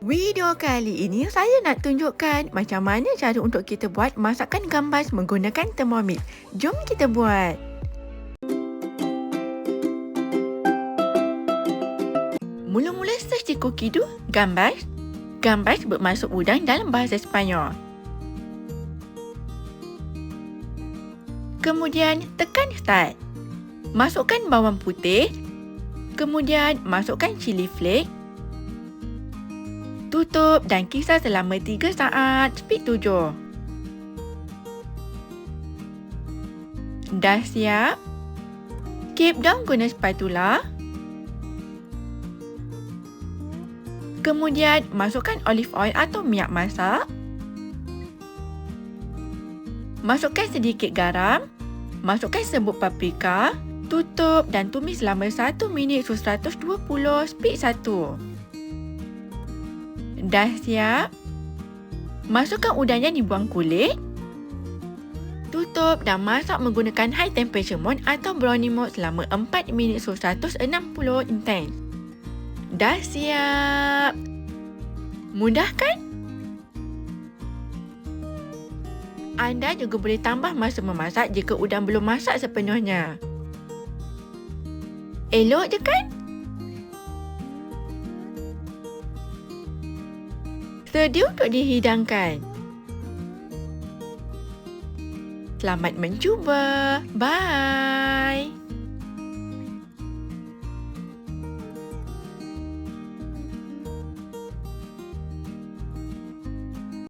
Video kali ini saya nak tunjukkan macam mana cara untuk kita buat masakan gambas menggunakan Thermomix. Jom kita buat. Mula-mula search di Cookido, gambas. Gambas bermaksud udang dalam bahasa Sepanyol. Kemudian tekan start. Masukkan bawang putih. Kemudian masukkan cili flake. Tutup dan kisar selama 3 saat, speed 7. Dah siap? Keep down guna spatula. Kemudian masukkan olive oil atau minyak masak. Masukkan sedikit garam. Masukkan serbuk paprika. Tutup dan tumis selama 1 minit suhu 120, speed 1. Dah siap? Masukkan udang yang dibuang kulit. Tutup dan masak menggunakan high temperature mode atau brownie mode selama 4 minit suhu 160 intense. Dah siap? Mudah kan? Anda juga boleh tambah masa memasak jika udang belum masak sepenuhnya. Elok je kan? Sedia untuk dihidangkan. Selamat mencuba. Bye.